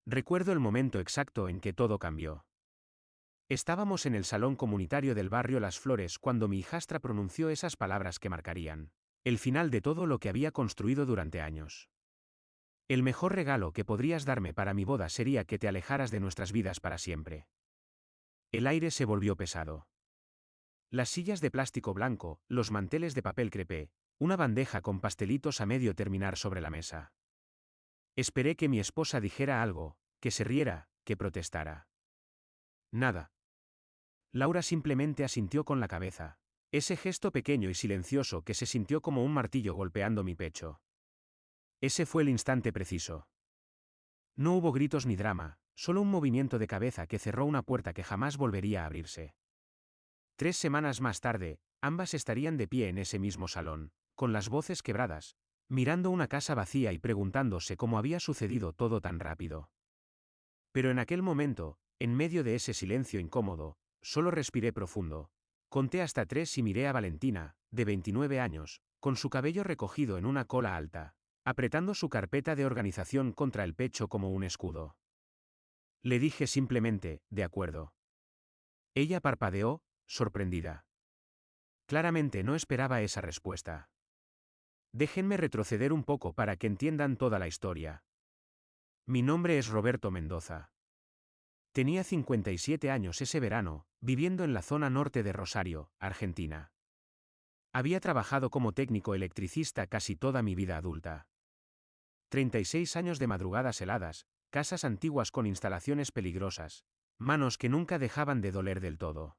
Recuerdo el momento exacto en que todo cambió. Estábamos en el salón comunitario del barrio Las Flores cuando mi hijastra pronunció esas palabras que marcarían el final de todo lo que había construido durante años. El mejor regalo que podrías darme para mi boda sería que te alejaras de nuestras vidas para siempre. El aire se volvió pesado. Las sillas de plástico blanco, los manteles de papel crepé, una bandeja con pastelitos a medio terminar sobre la mesa. Esperé que mi esposa dijera algo, que se riera, que protestara. Nada. Laura simplemente asintió con la cabeza. Ese gesto pequeño y silencioso que se sintió como un martillo golpeando mi pecho. Ese fue el instante preciso. No hubo gritos ni drama, solo un movimiento de cabeza que cerró una puerta que jamás volvería a abrirse. 3 semanas más tarde, ambas estarían de pie en ese mismo salón, con las voces quebradas, mirando una casa vacía y preguntándose cómo había sucedido todo tan rápido. Pero en aquel momento, en medio de ese silencio incómodo, solo respiré profundo. Conté hasta 3 y miré a Valentina, de 29 años, con su cabello recogido en una cola alta, apretando su carpeta de organización contra el pecho como un escudo. Le dije simplemente, de acuerdo. Ella parpadeó, sorprendida. Claramente no esperaba esa respuesta. Déjenme retroceder un poco para que entiendan toda la historia. Mi nombre es Roberto Mendoza. Tenía 57 años ese verano, viviendo en la zona norte de Rosario, Argentina. Había trabajado como técnico electricista casi toda mi vida adulta. 36 años de madrugadas heladas, casas antiguas con instalaciones peligrosas, manos que nunca dejaban de doler del todo.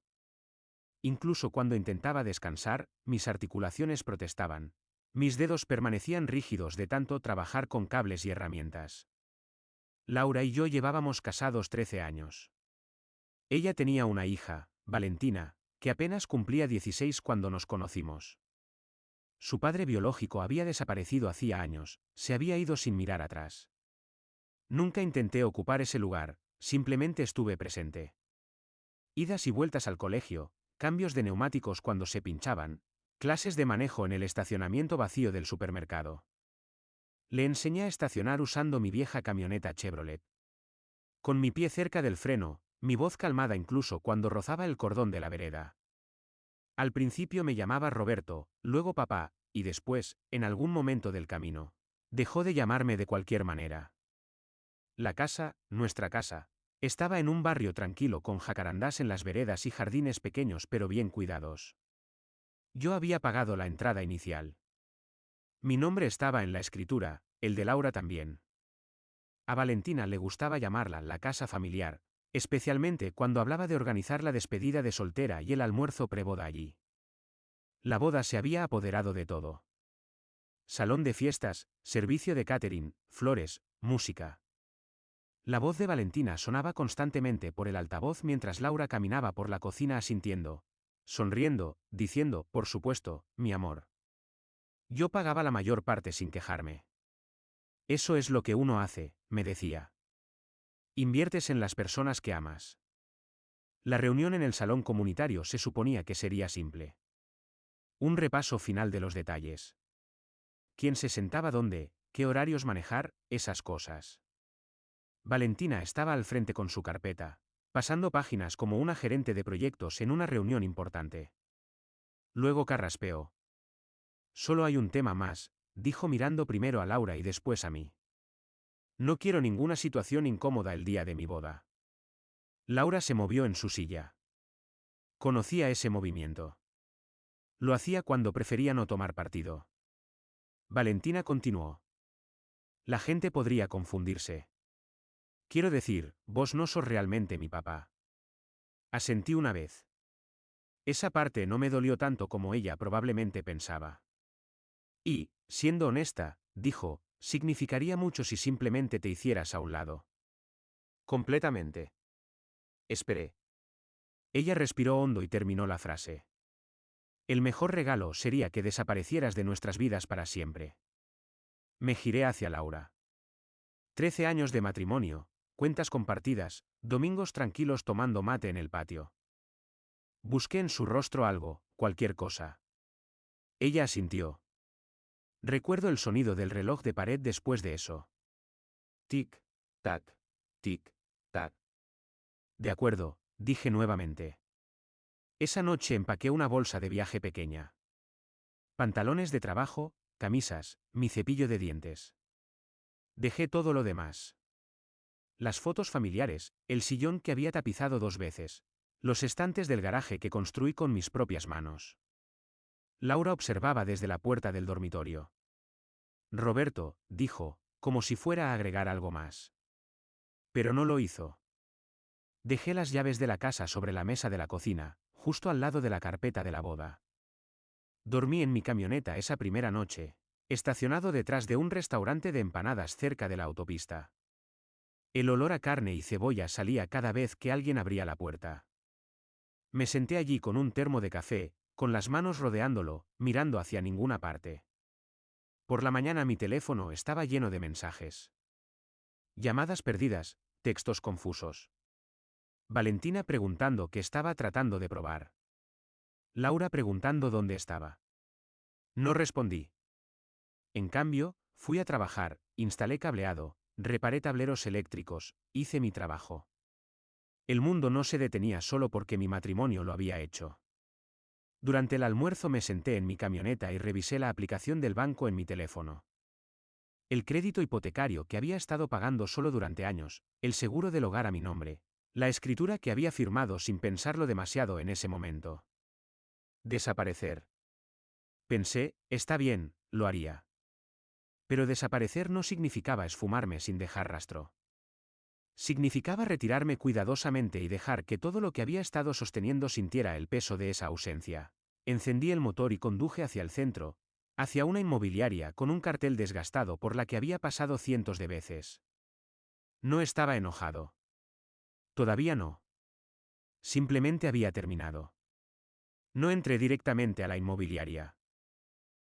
Incluso cuando intentaba descansar, mis articulaciones protestaban. Mis dedos permanecían rígidos de tanto trabajar con cables y herramientas. Laura y yo llevábamos casados 13 años. Ella tenía una hija, Valentina, que apenas cumplía 16 cuando nos conocimos. Su padre biológico había desaparecido hacía años, se había ido sin mirar atrás. Nunca intenté ocupar ese lugar, simplemente estuve presente. Idas y vueltas al colegio, cambios de neumáticos cuando se pinchaban, clases de manejo en el estacionamiento vacío del supermercado. Le enseñé a estacionar usando mi vieja camioneta Chevrolet. Con mi pie cerca del freno, mi voz calmada incluso cuando rozaba el cordón de la vereda. Al principio me llamaba Roberto, luego papá, y después, en algún momento del camino, dejó de llamarme de cualquier manera. La casa, nuestra casa, estaba en un barrio tranquilo con jacarandás en las veredas y jardines pequeños pero bien cuidados. Yo había pagado la entrada inicial. Mi nombre estaba en la escritura, el de Laura también. A Valentina le gustaba llamarla la casa familiar, especialmente cuando hablaba de organizar la despedida de soltera y el almuerzo preboda allí. La boda se había apoderado de todo. Salón de fiestas, servicio de catering, flores, música. La voz de Valentina sonaba constantemente por el altavoz mientras Laura caminaba por la cocina asintiendo, sonriendo, diciendo, por supuesto, mi amor. Yo pagaba la mayor parte sin quejarme. Eso es lo que uno hace, me decía. Inviertes en las personas que amas. La reunión en el salón comunitario se suponía que sería simple. Un repaso final de los detalles. ¿Quién se sentaba dónde? ¿Qué horarios manejar? Esas cosas. Valentina estaba al frente con su carpeta, pasando páginas como una gerente de proyectos en una reunión importante. Luego carraspeó. Solo hay un tema más, dijo mirando primero a Laura y después a mí. No quiero ninguna situación incómoda el día de mi boda. Laura se movió en su silla. Conocía ese movimiento. Lo hacía cuando prefería no tomar partido. Valentina continuó. La gente podría confundirse. Quiero decir, vos no sos realmente mi papá. Asentí una vez. Esa parte no me dolió tanto como ella probablemente pensaba. Y, siendo honesta, dijo, significaría mucho si simplemente te hicieras a un lado. Completamente. Esperé. Ella respiró hondo y terminó la frase. El mejor regalo sería que desaparecieras de nuestras vidas para siempre. Me giré hacia Laura. 13 años de matrimonio, cuentas compartidas, domingos tranquilos tomando mate en el patio. Busqué en su rostro algo, cualquier cosa. Ella asintió. Recuerdo el sonido del reloj de pared después de eso. Tic, tac, Tic, tac. De acuerdo, dije nuevamente. Esa noche empaqué una bolsa de viaje pequeña. Pantalones de trabajo, camisas, mi cepillo de dientes. Dejé todo lo demás. Las fotos familiares, el sillón que había tapizado 2 veces, los estantes del garaje que construí con mis propias manos. Laura observaba desde la puerta del dormitorio. Roberto, dijo, como si fuera a agregar algo más. Pero no lo hizo. Dejé las llaves de la casa sobre la mesa de la cocina, justo al lado de la carpeta de la boda. Dormí en mi camioneta esa primera noche, estacionado detrás de un restaurante de empanadas cerca de la autopista. El olor a carne y cebolla salía cada vez que alguien abría la puerta. Me senté allí con un termo de café, con las manos rodeándolo, mirando hacia ninguna parte. Por la mañana mi teléfono estaba lleno de mensajes. Llamadas perdidas, textos confusos. Valentina preguntando qué estaba tratando de probar. Laura preguntando dónde estaba. No respondí. En cambio, fui a trabajar, instalé cableado, reparé tableros eléctricos, hice mi trabajo. El mundo no se detenía solo porque mi matrimonio lo había hecho. Durante el almuerzo me senté en mi camioneta y revisé la aplicación del banco en mi teléfono. El crédito hipotecario que había estado pagando solo durante años, el seguro del hogar a mi nombre, la escritura que había firmado sin pensarlo demasiado en ese momento. Desaparecer. Pensé, está bien, lo haría. Pero desaparecer no significaba esfumarme sin dejar rastro. Significaba retirarme cuidadosamente y dejar que todo lo que había estado sosteniendo sintiera el peso de esa ausencia. Encendí el motor y conduje hacia el centro, hacia una inmobiliaria con un cartel desgastado por la que había pasado cientos de veces. No estaba enojado. Todavía no. Simplemente había terminado. No entré directamente a la inmobiliaria.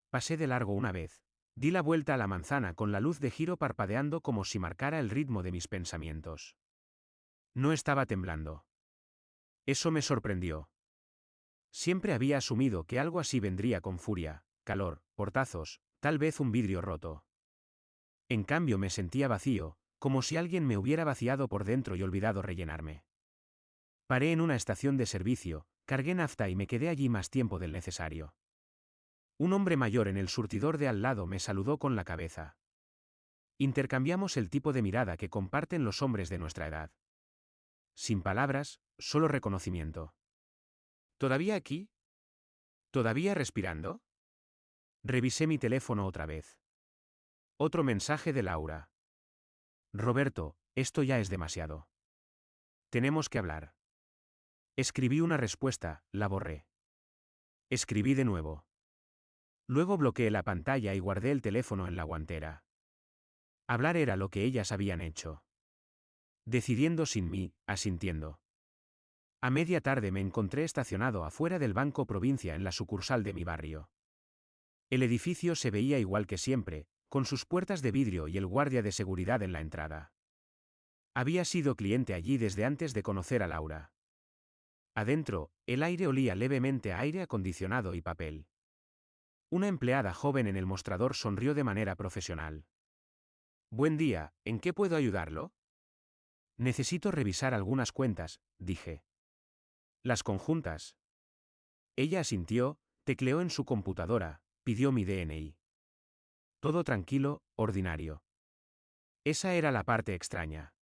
Pasé de largo una vez. Di la vuelta a la manzana con la luz de giro parpadeando como si marcara el ritmo de mis pensamientos. No estaba temblando. Eso me sorprendió. Siempre había asumido que algo así vendría con furia, calor, portazos, tal vez un vidrio roto. En cambio me sentía vacío, como si alguien me hubiera vaciado por dentro y olvidado rellenarme. Paré en una estación de servicio, cargué nafta y me quedé allí más tiempo del necesario. Un hombre mayor en el surtidor de al lado me saludó con la cabeza. Intercambiamos el tipo de mirada que comparten los hombres de nuestra edad. Sin palabras, solo reconocimiento. ¿Todavía aquí? ¿Todavía respirando? Revisé mi teléfono otra vez. Otro mensaje de Laura. Roberto, esto ya es demasiado. Tenemos que hablar. Escribí una respuesta, la borré. Escribí de nuevo. Luego bloqueé la pantalla y guardé el teléfono en la guantera. Hablar era lo que ellas habían hecho. Decidiendo sin mí, asintiendo. A media tarde me encontré estacionado afuera del Banco Provincia en la sucursal de mi barrio. El edificio se veía igual que siempre, con sus puertas de vidrio y el guardia de seguridad en la entrada. Había sido cliente allí desde antes de conocer a Laura. Adentro, el aire olía levemente a aire acondicionado y papel. Una empleada joven en el mostrador sonrió de manera profesional. Buen día, ¿en qué puedo ayudarlo? Necesito revisar algunas cuentas, dije. Las conjuntas. Ella asintió, tecleó en su computadora, pidió mi DNI. Todo tranquilo, ordinario. Esa era la parte extraña.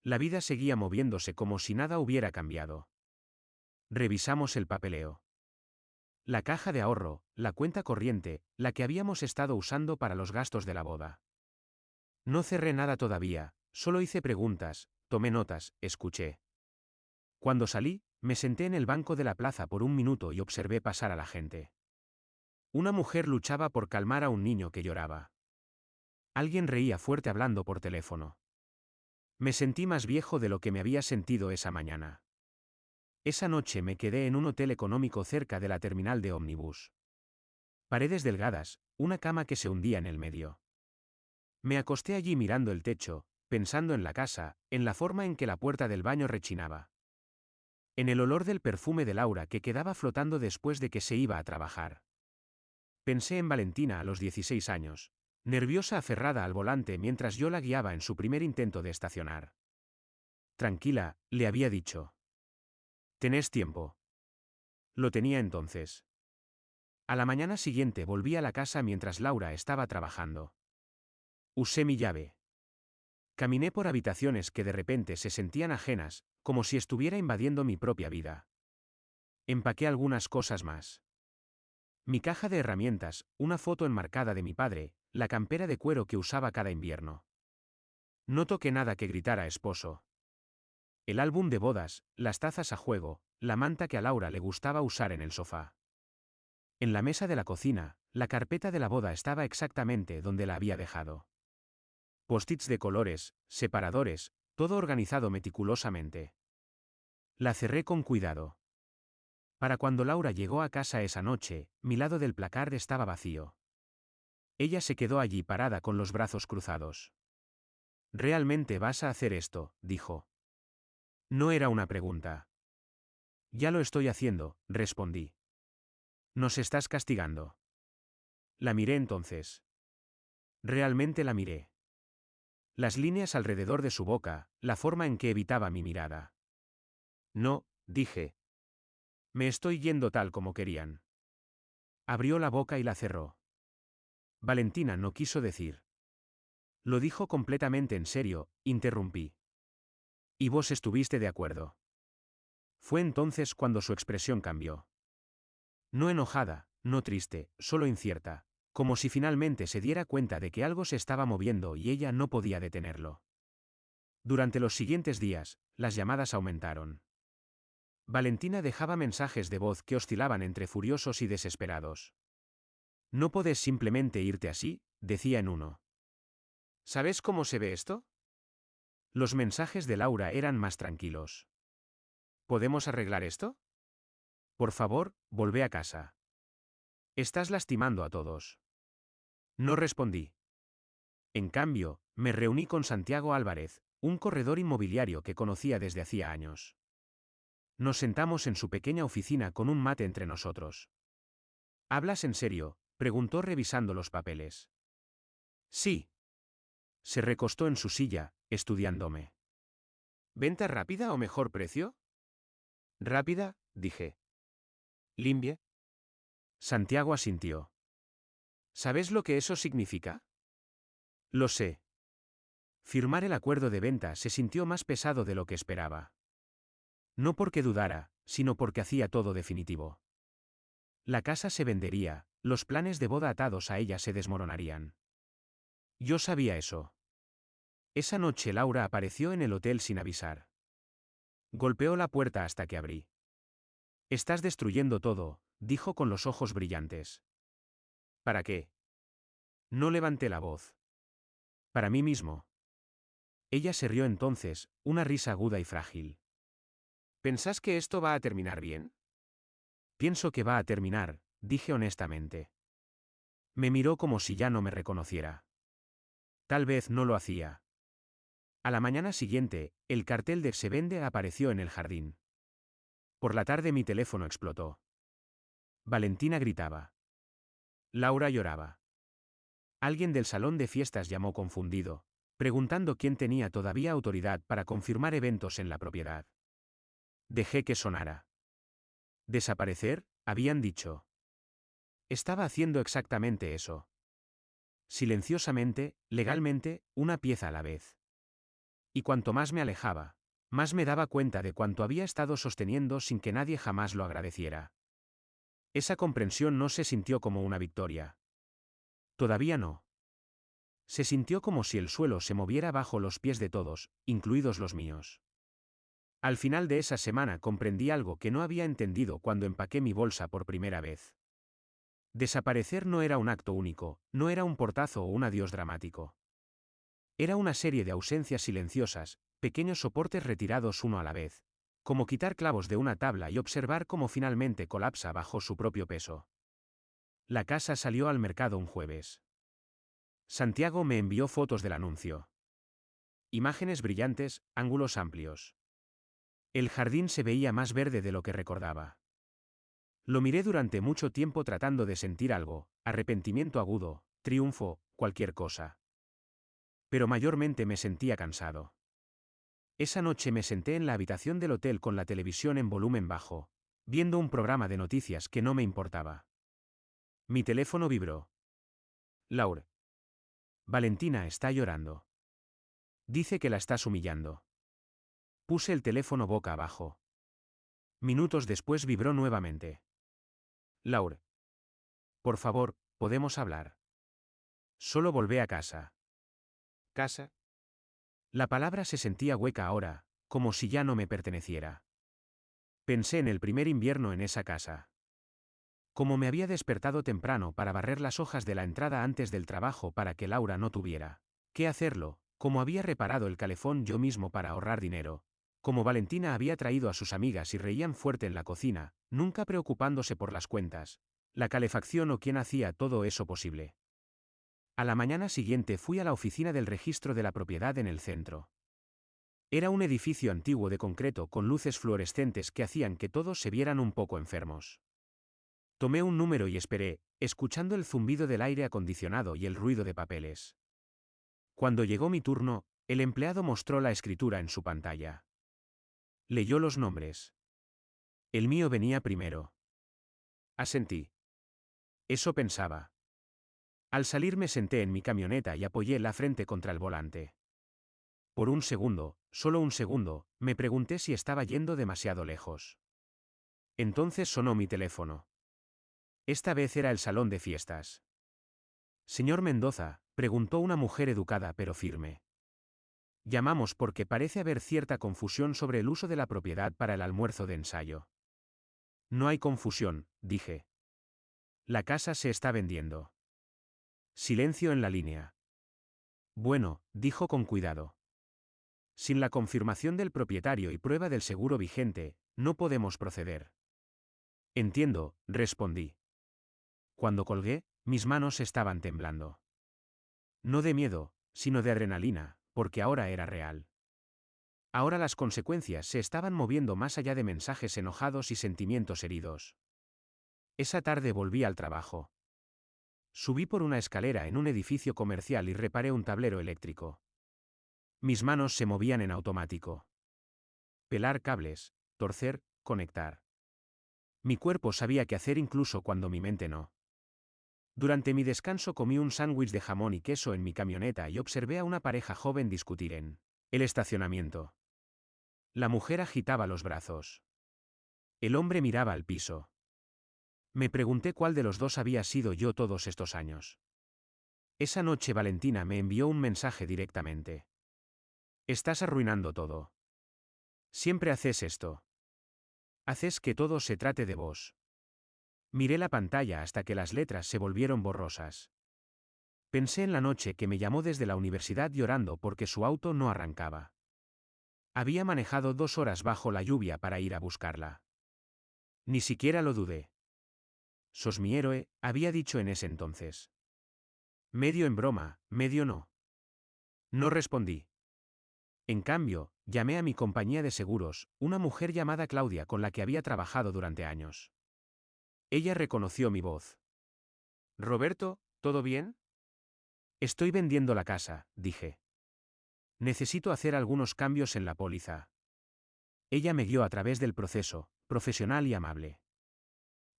La vida seguía moviéndose como si nada hubiera cambiado. Revisamos el papeleo. La caja de ahorro, la cuenta corriente, la que habíamos estado usando para los gastos de la boda. No cerré nada todavía, solo hice preguntas, tomé notas, escuché. Cuando salí, me senté en el banco de la plaza por un minuto y observé pasar a la gente. Una mujer luchaba por calmar a un niño que lloraba. Alguien reía fuerte hablando por teléfono. Me sentí más viejo de lo que me había sentido esa mañana. Esa noche me quedé en un hotel económico cerca de la terminal de ómnibus. Paredes delgadas, una cama que se hundía en el medio. Me acosté allí mirando el techo, pensando en la casa, en la forma en que la puerta del baño rechinaba. En el olor del perfume de Laura que quedaba flotando después de que se iba a trabajar. Pensé en Valentina a los 16 años, nerviosa aferrada al volante mientras yo la guiaba en su primer intento de estacionar. Tranquila, le había dicho. ¿Tenés tiempo? Lo tenía entonces. A la mañana siguiente volví a la casa mientras Laura estaba trabajando. Usé mi llave. Caminé por habitaciones que de repente se sentían ajenas, como si estuviera invadiendo mi propia vida. Empaqué algunas cosas más. Mi caja de herramientas, una foto enmarcada de mi padre, la campera de cuero que usaba cada invierno. No toqué nada que gritara esposo. El álbum de bodas, las tazas a juego, la manta que a Laura le gustaba usar en el sofá. En la mesa de la cocina, la carpeta de la boda estaba exactamente donde la había dejado. Post-its de colores, separadores, todo organizado meticulosamente. La cerré con cuidado. Para cuando Laura llegó a casa esa noche, mi lado del placard estaba vacío. Ella se quedó allí parada con los brazos cruzados. ¿Realmente vas a hacer esto?, dijo. No era una pregunta. Ya lo estoy haciendo, respondí. ¿Nos estás castigando? La miré entonces. Realmente la miré. Las líneas alrededor de su boca, la forma en que evitaba mi mirada. No, dije. Me estoy yendo tal como querían. Abrió la boca y la cerró. Valentina no quiso decir. Lo dijo completamente en serio, interrumpí. ¿Y vos estuviste de acuerdo? Fue entonces cuando su expresión cambió. No enojada, no triste, solo incierta, como si finalmente se diera cuenta de que algo se estaba moviendo y ella no podía detenerlo. Durante los siguientes días, las llamadas aumentaron. Valentina dejaba mensajes de voz que oscilaban entre furiosos y desesperados. No podés simplemente irte así, decía en uno. ¿Sabes cómo se ve esto? Los mensajes de Laura eran más tranquilos. ¿Podemos arreglar esto? Por favor, volvé a casa. Estás lastimando a todos. No respondí. En cambio, me reuní con Santiago Álvarez, un corredor inmobiliario que conocía desde hacía años. Nos sentamos en su pequeña oficina con un mate entre nosotros. ¿Hablas en serio?, preguntó revisando los papeles. Sí. Se recostó en su silla, estudiándome. ¿Venta rápida o mejor precio? Rápida, dije. ¿Limpie? Santiago asintió. ¿Sabes lo que eso significa? Lo sé. Firmar el acuerdo de venta se sintió más pesado de lo que esperaba. No porque dudara, sino porque hacía todo definitivo. La casa se vendería, los planes de boda atados a ella se desmoronarían. Yo sabía eso. Esa noche Laura apareció en el hotel sin avisar. Golpeó la puerta hasta que abrí. Estás destruyendo todo, dijo con los ojos brillantes. ¿Para qué? No levanté la voz. Para mí mismo. Ella se rió entonces, una risa aguda y frágil. ¿Pensás que esto va a terminar bien? Pienso que va a terminar, dije honestamente. Me miró como si ya no me reconociera. Tal vez no lo hacía. A la mañana siguiente, el cartel de Se vende apareció en el jardín. Por la tarde mi teléfono explotó. Valentina gritaba. Laura lloraba. Alguien del salón de fiestas llamó confundido, preguntando quién tenía todavía autoridad para confirmar eventos en la propiedad. Dejé que sonara. ¿Desaparecer?, habían dicho. Estaba haciendo exactamente eso. Silenciosamente, legalmente, una pieza a la vez. Y cuanto más me alejaba, más me daba cuenta de cuánto había estado sosteniendo sin que nadie jamás lo agradeciera. Esa comprensión no se sintió como una victoria. Todavía no. Se sintió como si el suelo se moviera bajo los pies de todos, incluidos los míos. Al final de esa semana comprendí algo que no había entendido cuando empaqué mi bolsa por primera vez. Desaparecer no era un acto único, no era un portazo o un adiós dramático. Era una serie de ausencias silenciosas, pequeños soportes retirados uno a la vez, como quitar clavos de una tabla y observar cómo finalmente colapsa bajo su propio peso. La casa salió al mercado un jueves. Santiago me envió fotos del anuncio. Imágenes brillantes, ángulos amplios. El jardín se veía más verde de lo que recordaba. Lo miré durante mucho tiempo tratando de sentir algo, arrepentimiento agudo, triunfo, cualquier cosa. Pero mayormente me sentía cansado. Esa noche me senté en la habitación del hotel con la televisión en volumen bajo, viendo un programa de noticias que no me importaba. Mi teléfono vibró. Laura. Valentina está llorando. Dice que la estás humillando. Puse el teléfono boca abajo. Minutos después vibró nuevamente. Laura. Por favor, ¿podemos hablar? Solo volvé a casa. ¿Casa? La palabra se sentía hueca ahora, como si ya no me perteneciera. Pensé en el primer invierno en esa casa. Como me había despertado temprano para barrer las hojas de la entrada antes del trabajo para que Laura no tuviera que hacerlo, como había reparado el calefón yo mismo para ahorrar dinero, como Valentina había traído a sus amigas y reían fuerte en la cocina, nunca preocupándose por las cuentas, la calefacción o quién hacía todo eso posible. A la mañana siguiente fui a la oficina del registro de la propiedad en el centro. Era un edificio antiguo de concreto con luces fluorescentes que hacían que todos se vieran un poco enfermos. Tomé un número y esperé, escuchando el zumbido del aire acondicionado y el ruido de papeles. Cuando llegó mi turno, el empleado mostró la escritura en su pantalla. Leyó los nombres. El mío venía primero. Asentí. Eso pensaba. Al salir me senté en mi camioneta y apoyé la frente contra el volante. Por un segundo, solo un segundo, me pregunté si estaba yendo demasiado lejos. Entonces sonó mi teléfono. Esta vez era el salón de fiestas. Señor Mendoza, preguntó una mujer educada pero firme. Llamamos porque parece haber cierta confusión sobre el uso de la propiedad para el almuerzo de ensayo. No hay confusión, dije. La casa se está vendiendo. Silencio en la línea. Bueno, dijo con cuidado. Sin la confirmación del propietario y prueba del seguro vigente, no podemos proceder. Entiendo, respondí. Cuando colgué, mis manos estaban temblando. No de miedo, sino de adrenalina, porque ahora era real. Ahora las consecuencias se estaban moviendo más allá de mensajes enojados y sentimientos heridos. Esa tarde volví al trabajo. Subí por una escalera en un edificio comercial y reparé un tablero eléctrico. Mis manos se movían en automático. Pelar cables, torcer, conectar. Mi cuerpo sabía qué hacer incluso cuando mi mente no. Durante mi descanso comí un sándwich de jamón y queso en mi camioneta y observé a una pareja joven discutir en el estacionamiento. La mujer agitaba los brazos. El hombre miraba al piso. Me pregunté cuál de los dos había sido yo todos estos años. Esa noche Valentina me envió un mensaje directamente. Estás arruinando todo. Siempre haces esto. Haces que todo se trate de vos. Miré la pantalla hasta que las letras se volvieron borrosas. Pensé en la noche que me llamó desde la universidad llorando porque su auto no arrancaba. Había manejado 2 horas bajo la lluvia para ir a buscarla. Ni siquiera lo dudé. Sos mi héroe, había dicho en ese entonces. Medio en broma, medio no. No respondí. En cambio, llamé a mi compañía de seguros, una mujer llamada Claudia con la que había trabajado durante años. Ella reconoció mi voz. Roberto, ¿todo bien? Estoy vendiendo la casa, dije. Necesito hacer algunos cambios en la póliza. Ella me guió a través del proceso, profesional y amable.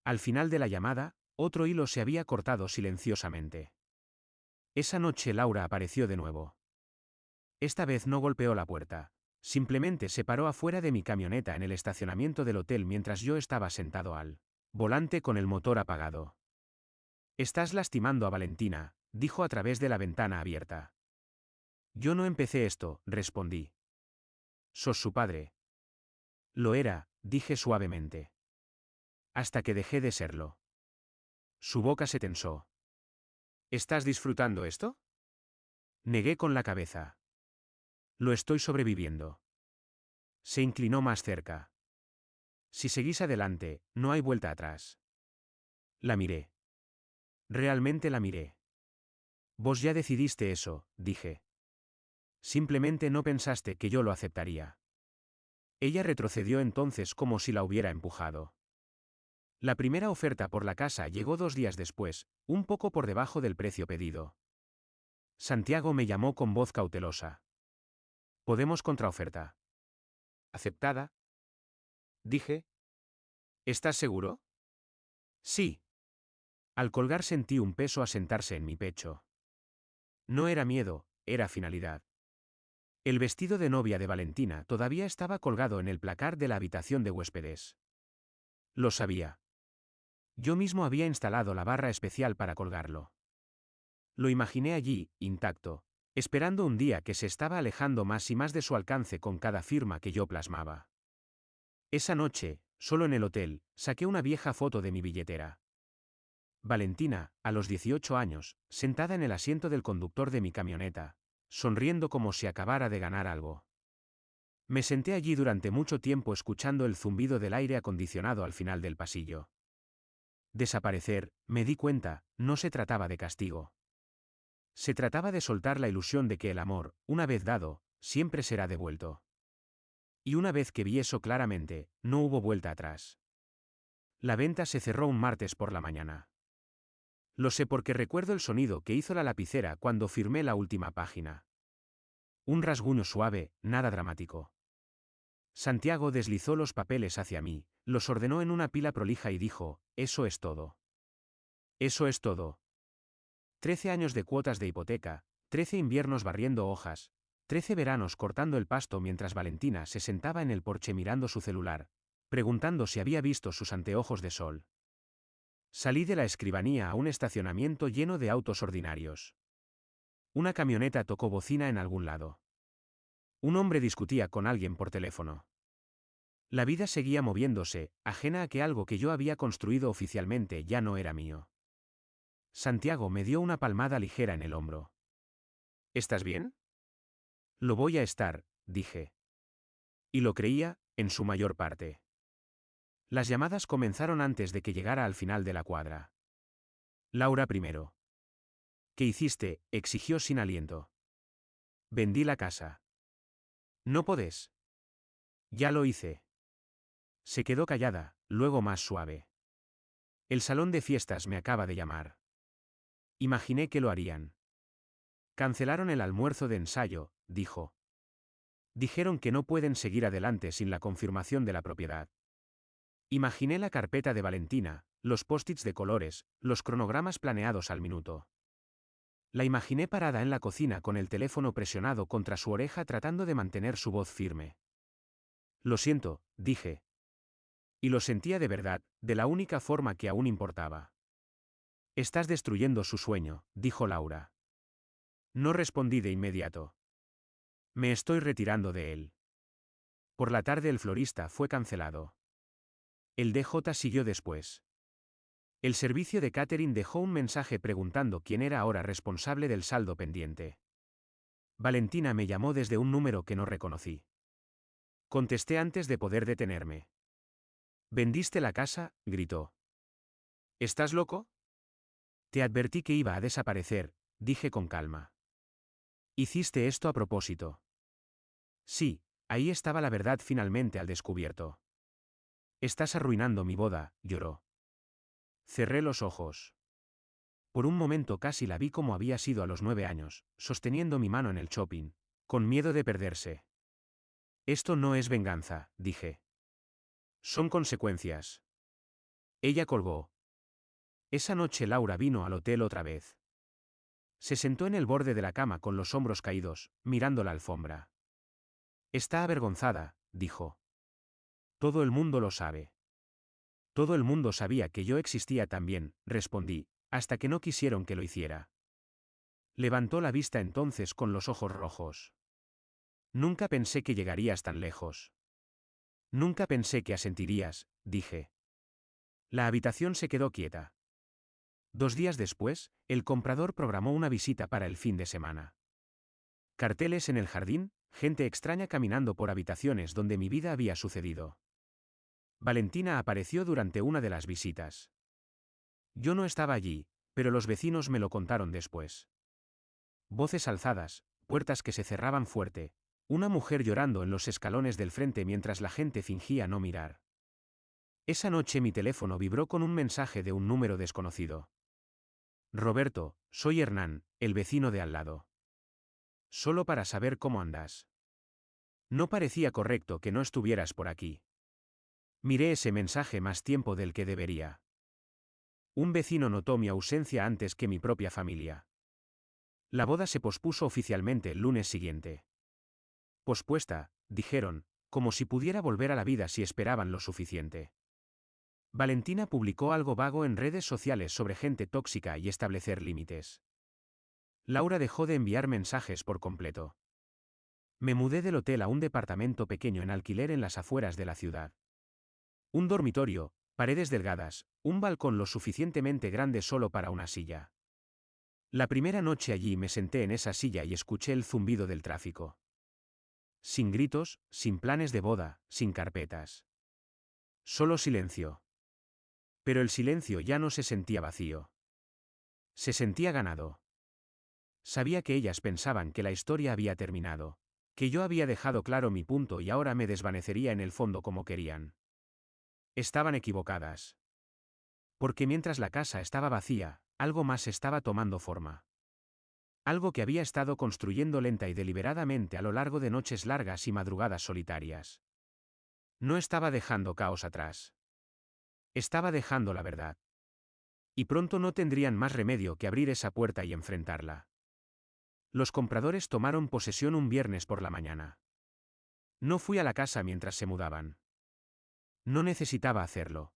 Al final de la llamada, otro hilo se había cortado silenciosamente. Esa noche Laura apareció de nuevo. Esta vez no golpeó la puerta. Simplemente se paró afuera de mi camioneta en el estacionamiento del hotel mientras yo estaba sentado al volante con el motor apagado. Estás lastimando a Valentina, dijo a través de la ventana abierta. Yo no empecé esto, respondí. Sos su padre. Lo era, dije suavemente. Hasta que dejé de serlo. Su boca se tensó. ¿Estás disfrutando esto? Negué con la cabeza. Lo estoy sobreviviendo. Se inclinó más cerca. Si seguís adelante, no hay vuelta atrás. La miré. Realmente la miré. Vos ya decidiste eso, dije. Simplemente no pensaste que yo lo aceptaría. Ella retrocedió entonces como si la hubiera empujado. La primera oferta por la casa llegó 2 días después, un poco por debajo del precio pedido. Santiago me llamó con voz cautelosa. ¿Podemos contraoferta? ¿Aceptada? Dije. ¿Estás seguro? Sí. Al colgar sentí un peso asentarse en mi pecho. No era miedo, era finalidad. El vestido de novia de Valentina todavía estaba colgado en el placar de la habitación de huéspedes. Lo sabía. Yo mismo había instalado la barra especial para colgarlo. Lo imaginé allí, intacto, esperando un día que se estaba alejando más y más de su alcance con cada firma que yo plasmaba. Esa noche, solo en el hotel, saqué una vieja foto de mi billetera. Valentina, a los 18 años, sentada en el asiento del conductor de mi camioneta, sonriendo como si acabara de ganar algo. Me senté allí durante mucho tiempo escuchando el zumbido del aire acondicionado al final del pasillo. Desaparecer, me di cuenta, no se trataba de castigo. Se trataba de soltar la ilusión de que el amor, una vez dado, siempre será devuelto. Y una vez que vi eso claramente, no hubo vuelta atrás. La venta se cerró un martes por la mañana. Lo sé porque recuerdo el sonido que hizo la lapicera cuando firmé la última página. Un rasguño suave, nada dramático. Santiago deslizó los papeles hacia mí, los ordenó en una pila prolija y dijo, eso es todo. Eso es todo. 13 años de cuotas de hipoteca, 13 inviernos barriendo hojas, 13 veranos cortando el pasto mientras Valentina se sentaba en el porche mirando su celular, preguntando si había visto sus anteojos de sol. Salí de la escribanía a un estacionamiento lleno de autos ordinarios. Una camioneta tocó bocina en algún lado. Un hombre discutía con alguien por teléfono. La vida seguía moviéndose, ajena a que algo que yo había construido oficialmente ya no era mío. Santiago me dio una palmada ligera en el hombro. ¿Estás bien? Lo voy a estar, dije. Y lo creía, en su mayor parte. Las llamadas comenzaron antes de que llegara al final de la cuadra. Laura primero. ¿Qué hiciste?, exigió sin aliento. Vendí la casa. No podés. Ya lo hice. Se quedó callada, luego más suave. El salón de fiestas me acaba de llamar. Imaginé que lo harían. Cancelaron el almuerzo de ensayo, dijo. Dijeron que no pueden seguir adelante sin la confirmación de la propiedad. Imaginé la carpeta de Valentina, los post-its de colores, los cronogramas planeados al minuto. La imaginé parada en la cocina con el teléfono presionado contra su oreja tratando de mantener su voz firme. Lo siento, dije. Y lo sentía de verdad, de la única forma que aún importaba. Estás destruyendo su sueño, dijo Laura. No respondí de inmediato. Me estoy retirando de él. Por la tarde el florista fue cancelado. El DJ siguió después. El servicio de catering dejó un mensaje preguntando quién era ahora responsable del saldo pendiente. Valentina me llamó desde un número que no reconocí. Contesté antes de poder detenerme. ¿Vendiste la casa?, gritó. ¿Estás loco? Te advertí que iba a desaparecer, dije con calma. Hiciste esto a propósito. Sí, ahí estaba la verdad finalmente al descubierto. Estás arruinando mi boda, lloró. Cerré los ojos. Por un momento casi la vi como había sido a los 9 años, sosteniendo mi mano en el shopping, con miedo de perderse. Esto no es venganza, dije. Son consecuencias. Ella colgó. Esa noche Laura vino al hotel otra vez. Se sentó en el borde de la cama con los hombros caídos, mirando la alfombra. Está avergonzada, dijo. Todo el mundo lo sabe. Todo el mundo sabía que yo existía también, respondí, hasta que no quisieron que lo hiciera. Levantó la vista entonces con los ojos rojos. Nunca pensé que llegarías tan lejos. Nunca pensé que asentirías, dije. La habitación se quedó quieta. 2 días después, el comprador programó una visita para el fin de semana. Carteles en el jardín, gente extraña caminando por habitaciones donde mi vida había sucedido. Valentina apareció durante una de las visitas. Yo no estaba allí, pero los vecinos me lo contaron después. Voces alzadas, puertas que se cerraban fuerte, una mujer llorando en los escalones del frente mientras la gente fingía no mirar. Esa noche mi teléfono vibró con un mensaje de un número desconocido. Roberto, soy Hernán, el vecino de al lado. Solo para saber cómo andas. No parecía correcto que no estuvieras por aquí. Miré ese mensaje más tiempo del que debería. Un vecino notó mi ausencia antes que mi propia familia. La boda se pospuso oficialmente el lunes siguiente. Pospuesta, dijeron, como si pudiera volver a la vida si esperaban lo suficiente. Valentina publicó algo vago en redes sociales sobre gente tóxica y establecer límites. Laura dejó de enviar mensajes por completo. Me mudé del hotel a un departamento pequeño en alquiler en las afueras de la ciudad. Un dormitorio, paredes delgadas, un balcón lo suficientemente grande solo para una silla. La primera noche allí me senté en esa silla y escuché el zumbido del tráfico. Sin gritos, sin planes de boda, sin carpetas. Solo silencio. Pero el silencio ya no se sentía vacío. Se sentía ganado. Sabía que ellas pensaban que la historia había terminado, que yo había dejado claro mi punto y ahora me desvanecería en el fondo como querían. Estaban equivocadas. Porque mientras la casa estaba vacía, algo más estaba tomando forma. Algo que había estado construyendo lenta y deliberadamente a lo largo de noches largas y madrugadas solitarias. No estaba dejando caos atrás. Estaba dejando la verdad. Y pronto no tendrían más remedio que abrir esa puerta y enfrentarla. Los compradores tomaron posesión un viernes por la mañana. No fui a la casa mientras se mudaban. No necesitaba hacerlo.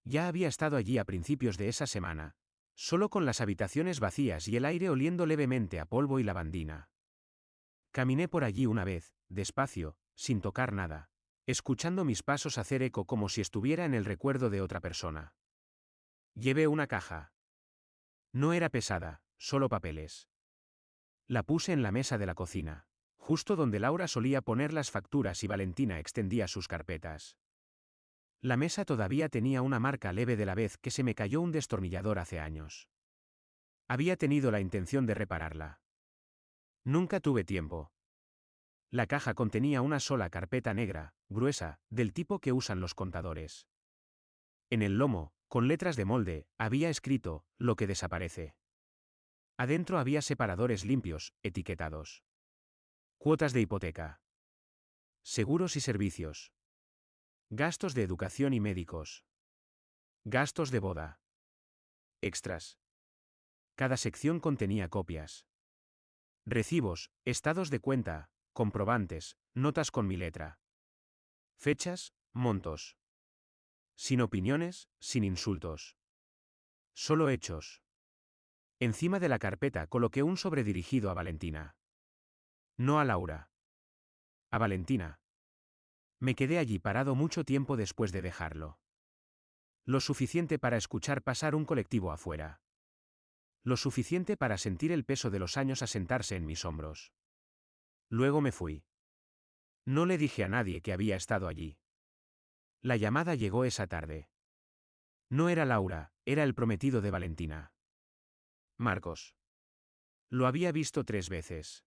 Ya había estado allí a principios de esa semana, solo con las habitaciones vacías y el aire oliendo levemente a polvo y lavandina. Caminé por allí una vez, despacio, sin tocar nada, escuchando mis pasos hacer eco como si estuviera en el recuerdo de otra persona. Llevé una caja. No era pesada, solo papeles. La puse en la mesa de la cocina, justo donde Laura solía poner las facturas y Valentina extendía sus carpetas. La mesa todavía tenía una marca leve de la vez que se me cayó un destornillador hace años. Había tenido la intención de repararla. Nunca tuve tiempo. La caja contenía una sola carpeta negra, gruesa, del tipo que usan los contadores. En el lomo, con letras de molde, había escrito, lo que desaparece. Adentro había separadores limpios, etiquetados. Cuotas de hipoteca. Seguros y servicios. Gastos de educación y médicos. Gastos de boda. Extras. Cada sección contenía copias. Recibos, estados de cuenta, comprobantes, notas con mi letra. Fechas, montos. Sin opiniones, sin insultos. Solo hechos. Encima de la carpeta coloqué un sobre dirigido a Valentina. No a Laura. A Valentina. Me quedé allí parado mucho tiempo después de dejarlo. Lo suficiente para escuchar pasar un colectivo afuera. Lo suficiente para sentir el peso de los años asentarse en mis hombros. Luego me fui. No le dije a nadie que había estado allí. La llamada llegó esa tarde. No era Laura, era el prometido de Valentina. Marcos. Lo había visto 3 veces.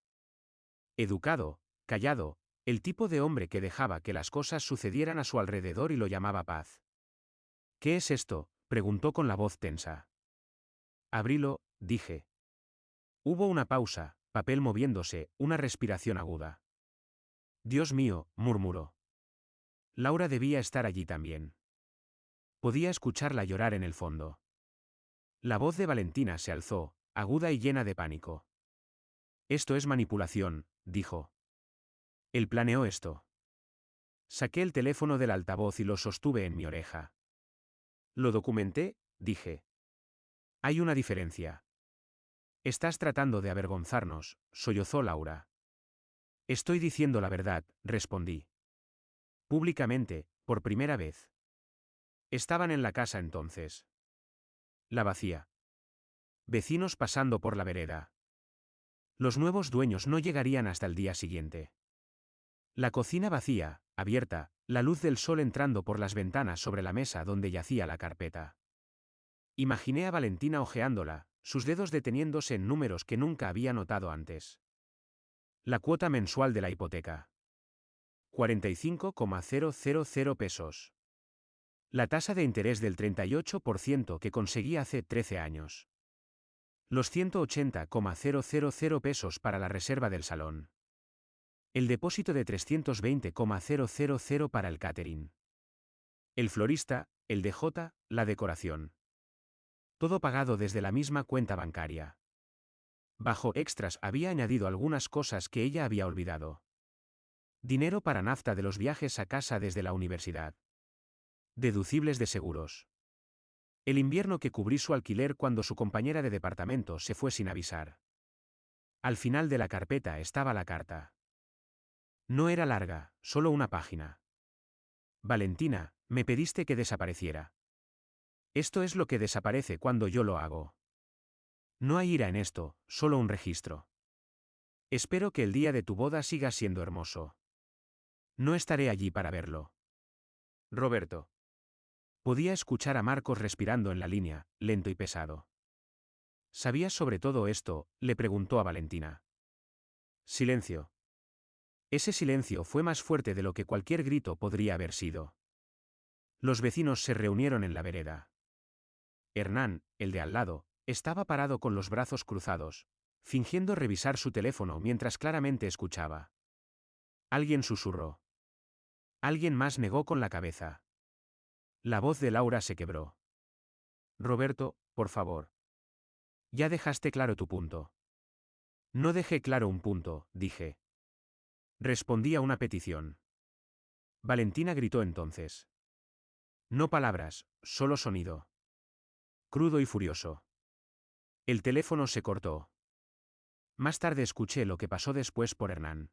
Educado, callado, el tipo de hombre que dejaba que las cosas sucedieran a su alrededor y lo llamaba paz. ¿Qué es esto?, preguntó con la voz tensa. Abrilo, dije. Hubo una pausa, papel moviéndose, una respiración aguda. Dios mío, murmuró. Laura debía estar allí también. Podía escucharla llorar en el fondo. La voz de Valentina se alzó, aguda y llena de pánico. Esto es manipulación, dijo. Él planeó esto. Saqué el teléfono del altavoz y lo sostuve en mi oreja. Lo documenté, dije. Hay una diferencia. Estás tratando de avergonzarnos, sollozó Laura. Estoy diciendo la verdad, respondí. Públicamente, por primera vez. Estaban en la casa entonces. La vacía. Vecinos pasando por la vereda. Los nuevos dueños no llegarían hasta el día siguiente. La cocina vacía, abierta, la luz del sol entrando por las ventanas sobre la mesa donde yacía la carpeta. Imaginé a Valentina hojeándola, sus dedos deteniéndose en números que nunca había notado antes. La cuota mensual de la hipoteca. 45,000 pesos. La tasa de interés del 38% que conseguí hace 13 años. Los 180,000 pesos para la reserva del salón. El depósito de 320,000 para el catering. El florista, el DJ, la decoración. Todo pagado desde la misma cuenta bancaria. Bajo extras había añadido algunas cosas que ella había olvidado. Dinero para nafta de los viajes a casa desde la universidad. Deducibles de seguros. El invierno que cubrí su alquiler cuando su compañera de departamento se fue sin avisar. Al final de la carpeta estaba la carta. No era larga, solo una página. Valentina, me pediste que desapareciera. Esto es lo que desaparece cuando yo lo hago. No hay ira en esto, solo un registro. Espero que el día de tu boda siga siendo hermoso. No estaré allí para verlo. Roberto. Podía escuchar a Marcos respirando en la línea, lento y pesado. ¿Sabías sobre todo esto?, le preguntó a Valentina. Silencio. Ese silencio fue más fuerte de lo que cualquier grito podría haber sido. Los vecinos se reunieron en la vereda. Hernán, el de al lado, estaba parado con los brazos cruzados, fingiendo revisar su teléfono mientras claramente escuchaba. Alguien susurró. Alguien más negó con la cabeza. La voz de Laura se quebró. Roberto, por favor. Ya dejaste claro tu punto. No dejé claro un punto, dije. Respondí a una petición. Valentina gritó entonces. No palabras, solo sonido. Crudo y furioso. El teléfono se cortó. Más tarde escuché lo que pasó después por Hernán.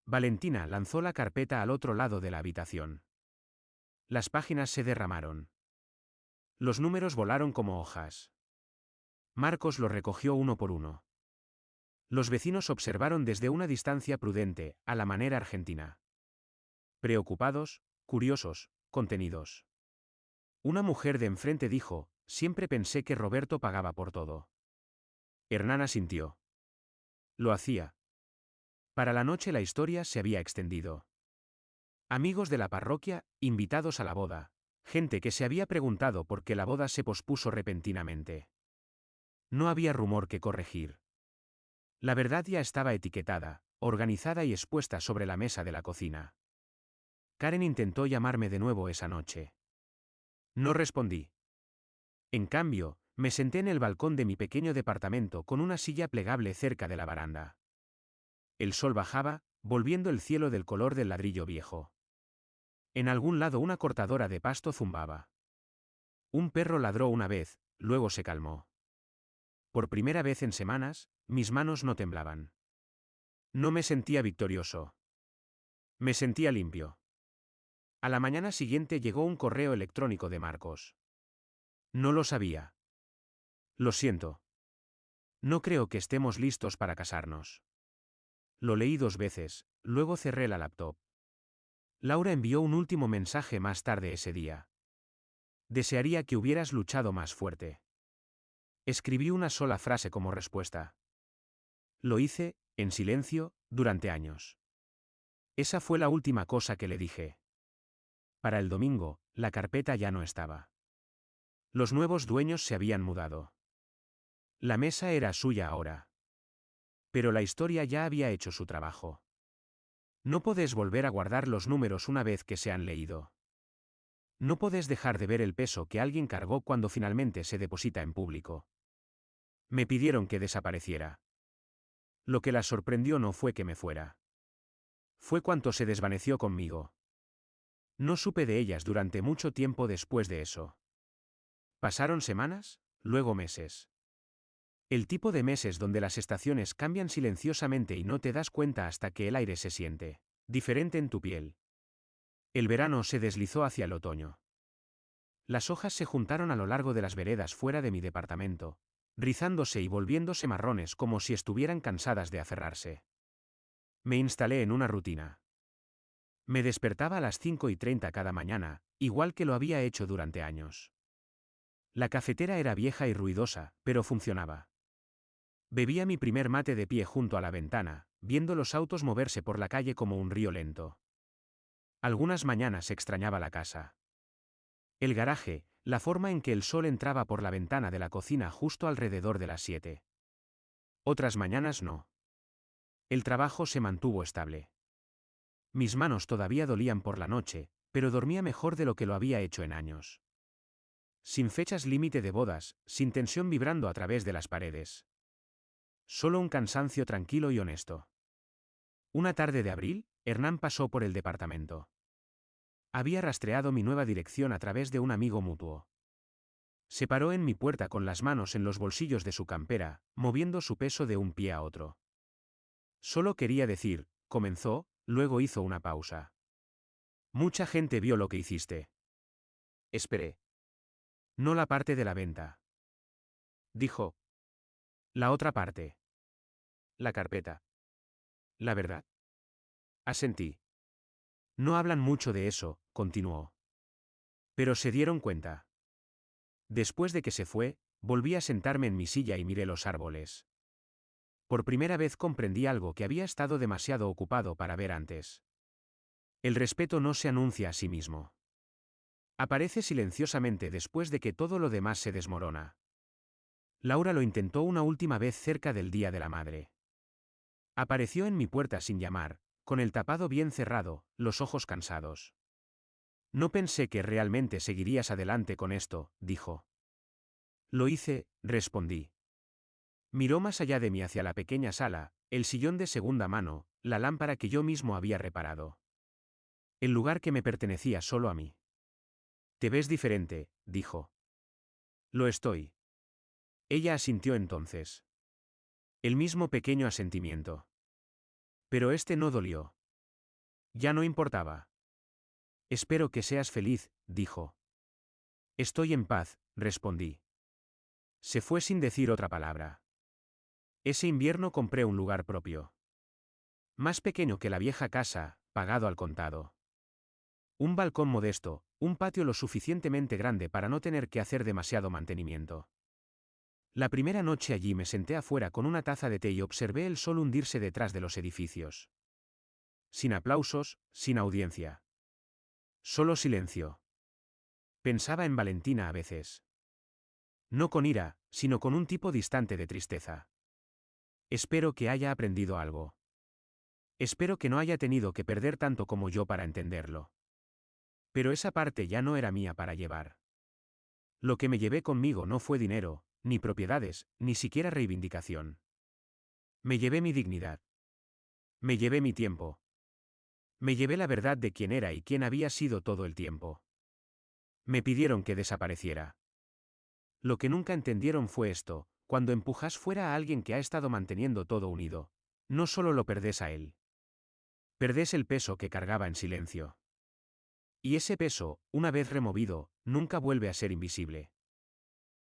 Valentina lanzó la carpeta al otro lado de la habitación. Las páginas se derramaron. Los números volaron como hojas. Marcos los recogió uno por uno. Los vecinos observaron desde una distancia prudente, a la manera argentina. Preocupados, curiosos, contenidos. Una mujer de enfrente dijo, siempre pensé que Roberto pagaba por todo. Hernán asintió. Lo hacía. Para la noche la historia se había extendido. Amigos de la parroquia, invitados a la boda, gente que se había preguntado por qué la boda se pospuso repentinamente. No había rumor que corregir. La verdad ya estaba etiquetada, organizada y expuesta sobre la mesa de la cocina. Karen intentó llamarme de nuevo esa noche. No respondí. En cambio, me senté en el balcón de mi pequeño departamento con una silla plegable cerca de la baranda. El sol bajaba, volviendo el cielo del color del ladrillo viejo. En algún lado una cortadora de pasto zumbaba. Un perro ladró una vez, luego se calmó. Por primera vez en semanas, mis manos no temblaban. No me sentía victorioso. Me sentía limpio. A la mañana siguiente llegó un correo electrónico de Marcos. No lo sabía. Lo siento. No creo que estemos listos para casarnos. Lo leí 2 veces, luego cerré la laptop. Laura envió un último mensaje más tarde ese día. Desearía que hubieras luchado más fuerte. Escribí una sola frase como respuesta. Lo hice, en silencio, durante años. Esa fue la última cosa que le dije. Para el domingo, la carpeta ya no estaba. Los nuevos dueños se habían mudado. La mesa era suya ahora. Pero la historia ya había hecho su trabajo. No podés volver a guardar los números una vez que se han leído. No podés dejar de ver el peso que alguien cargó cuando finalmente se deposita en público. Me pidieron que desapareciera. Lo que la sorprendió no fue que me fuera. Fue cuanto se desvaneció conmigo. No supe de ellas durante mucho tiempo después de eso. Pasaron semanas, luego meses. El tipo de meses donde las estaciones cambian silenciosamente y no te das cuenta hasta que el aire se siente diferente en tu piel. El verano se deslizó hacia el otoño. Las hojas se juntaron a lo largo de las veredas fuera de mi departamento, rizándose y volviéndose marrones como si estuvieran cansadas de aferrarse. Me instalé en una rutina. Me despertaba a las 5:30 cada mañana, igual que lo había hecho durante años. La cafetera era vieja y ruidosa, pero funcionaba. Bebía mi primer mate de pie junto a la ventana, viendo los autos moverse por la calle como un río lento. Algunas mañanas extrañaba la casa. El garaje, la forma en que el sol entraba por la ventana de la cocina justo alrededor de las 7. Otras mañanas no. El trabajo se mantuvo estable. Mis manos todavía dolían por la noche, pero dormía mejor de lo que lo había hecho en años. Sin fechas límite de bodas, sin tensión vibrando a través de las paredes. Solo un cansancio tranquilo y honesto. Una tarde de abril, Hernán pasó por el departamento. Había rastreado mi nueva dirección a través de un amigo mutuo. Se paró en mi puerta con las manos en los bolsillos de su campera, moviendo su peso de un pie a otro. Solo quería decir, comenzó, luego hizo una pausa. Mucha gente vio lo que hiciste. Esperé. No la parte de la venta. Dijo. La otra parte. La carpeta. La verdad. Asentí. No hablan mucho de eso, continuó. Pero se dieron cuenta. Después de que se fue, volví a sentarme en mi silla y miré los árboles. Por primera vez comprendí algo que había estado demasiado ocupado para ver antes. El respeto no se anuncia a sí mismo. Aparece silenciosamente después de que todo lo demás se desmorona. Laura lo intentó una última vez cerca del Día de la Madre. Apareció en mi puerta sin llamar, con el tapado bien cerrado, los ojos cansados. No pensé que realmente seguirías adelante con esto, dijo. Lo hice, respondí. Miró más allá de mí hacia la pequeña sala, el sillón de segunda mano, la lámpara que yo mismo había reparado. El lugar que me pertenecía solo a mí. Te ves diferente, dijo. Lo estoy. Ella asintió entonces. El mismo pequeño asentimiento. Pero este no dolió. Ya no importaba. Espero que seas feliz, dijo. Estoy en paz, respondí. Se fue sin decir otra palabra. Ese invierno compré un lugar propio. Más pequeño que la vieja casa, pagado al contado. Un balcón modesto, un patio lo suficientemente grande para no tener que hacer demasiado mantenimiento. La primera noche allí me senté afuera con una taza de té y observé el sol hundirse detrás de los edificios. Sin aplausos, sin audiencia. Solo silencio. Pensaba en Valentina a veces. No con ira, sino con un tipo distante de tristeza. Espero que haya aprendido algo. Espero que no haya tenido que perder tanto como yo para entenderlo. Pero esa parte ya no era mía para llevar. Lo que me llevé conmigo no fue dinero, ni propiedades, ni siquiera reivindicación. Me llevé mi dignidad. Me llevé mi tiempo. Me llevé la verdad de quién era y quién había sido todo el tiempo. Me pidieron que desapareciera. Lo que nunca entendieron fue esto: cuando empujas fuera a alguien que ha estado manteniendo todo unido, no solo lo perdés a él. Perdés el peso que cargaba en silencio. Y ese peso, una vez removido, nunca vuelve a ser invisible.